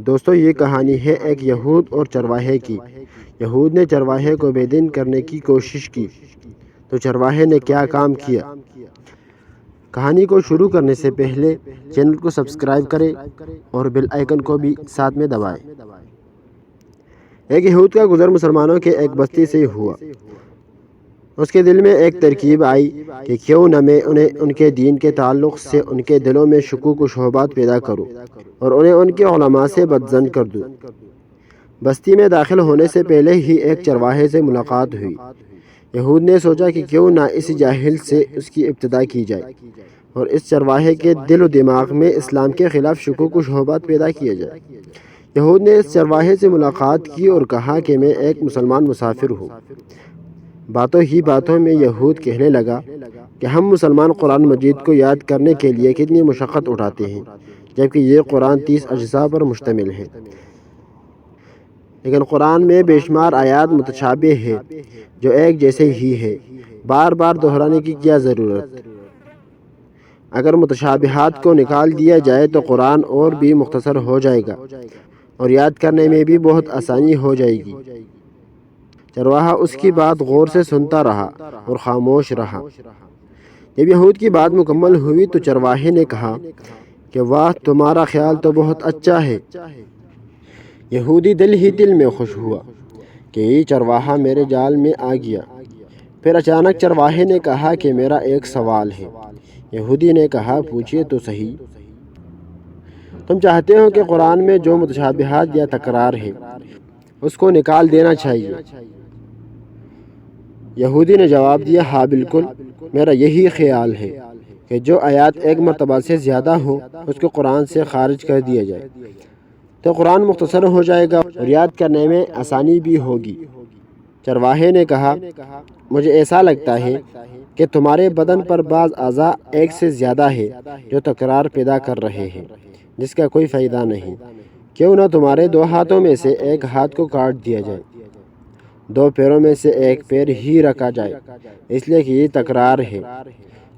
دوستو، یہ کہانی ہے ایک یہود اور چرواہے کی۔ یہود نے چرواہے کو بے دین کرنے کی کوشش کی تو چرواہے نے کیا کام کیا۔ کہانی کو شروع کرنے سے پہلے چینل کو سبسکرائب کریں اور بیل آئیکن کو بھی ساتھ میں دبائیں۔ ایک یہود کا گزر مسلمانوں کے ایک بستی سے ہوا۔ اس کے دل میں ایک ترکیب آئی کہ کیوں نہ میں انہیں ان کے دین کے تعلق سے ان کے دلوں میں شکوک و شبہات پیدا کروں اور انہیں ان کے علماء سے بدظن کر دوں۔ بستی میں داخل ہونے سے پہلے ہی ایک چرواہے سے ملاقات ہوئی۔ یہود نے سوچا کہ کیوں نہ اس جاہل سے اس کی ابتدا کی جائے اور اس چرواہے کے دل و دماغ میں اسلام کے خلاف شکوک و شبہات پیدا کیا جائے۔ یہود نے اس چرواہے سے ملاقات کی اور کہا کہ میں ایک مسلمان مسافر ہوں۔ باتوں ہی باتوں میں یہود کہنے لگا کہ ہم مسلمان قرآن مجید کو یاد کرنے کے لیے کتنی مشقت اٹھاتے ہیں، جبکہ یہ قرآن 30 اجزاء پر مشتمل ہے، لیکن قرآن میں بے شمار آیات متشابہ ہے جو ایک جیسے ہی ہے۔ بار بار دہرانے کی کیا ضرورت؟ اگر متشابہات کو نکال دیا جائے تو قرآن اور بھی مختصر ہو جائے گا اور یاد کرنے میں بھی بہت آسانی ہو جائے گی۔ چرواہا اس کی بات غور سے سنتا رہا اور خاموش رہا۔ جب یہود کی بات مکمل ہوئی تو چرواہے نے کہا کہ واہ، تمہارا خیال تو بہت اچھا ہے۔ یہودی دل ہی دل میں خوش ہوا کہ یہ چرواہا میرے جال میں آ گیا۔ پھر اچانک چرواہے نے کہا کہ میرا ایک سوال ہے۔ یہودی نے کہا، پوچھئے تو صحیح۔ تم چاہتے ہو کہ قرآن میں جو متشابہات یا تکرار ہے اس کو نکال دینا چاہیے؟ یہودی نے جواب دیا، ہاں بالکل، میرا یہی خیال ہے کہ جو آیات ایک مرتبہ سے زیادہ ہو اس کو قرآن سے خارج کر دیا جائے تو قرآن مختصر ہو جائے گا اور یاد کرنے میں آسانی بھی ہوگی۔ چرواہے نے کہا، مجھے ایسا لگتا ہے کہ تمہارے بدن پر بعض اعضاء ایک سے زیادہ ہے جو تکرار پیدا کر رہے ہیں جس کا کوئی فائدہ نہیں۔ کیوں نہ تمہارے 2 ہاتھوں میں سے ایک ہاتھ کو کاٹ دیا جائے، 2 پیروں میں سے ایک پیر ہی رکھا جائے، اس لیے کہ یہ تکرار ہے۔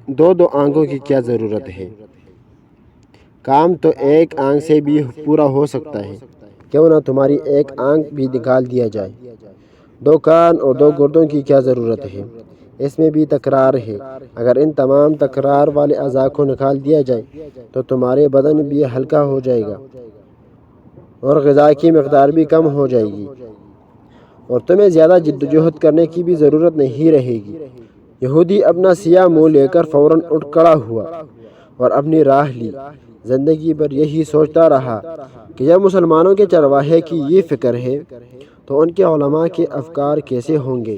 2 آنکھوں کی کیا ضرورت ہے؟ کام تو ایک آنکھ سے بھی پورا ہو سکتا ہے، کیوں نہ تمہاری ایک آنکھ بھی نکال دیا جائے۔ 2 کان اور 2 گردوں کی کیا ضرورت ہے؟ اس میں بھی تکرار ہے۔ اگر ان تمام تکرار والے اعضاء کو نکال دیا جائے تو تمہارے بدن بھی ہلکا ہو جائے گا اور غذا کی مقدار بھی کم ہو جائے گی اور تمہیں زیادہ جدوجہد کرنے کی بھی ضرورت نہیں رہے گی۔ یہودی اپنا سیاہ منہ لے کر فوراً اٹھ کھڑا ہوا اور اپنی راہ لی۔ زندگی بھر یہی سوچتا رہا کہ جب مسلمانوں کے چرواہے کی یہ فکر ہے تو ان کے علماء کے افکار کیسے ہوں گے۔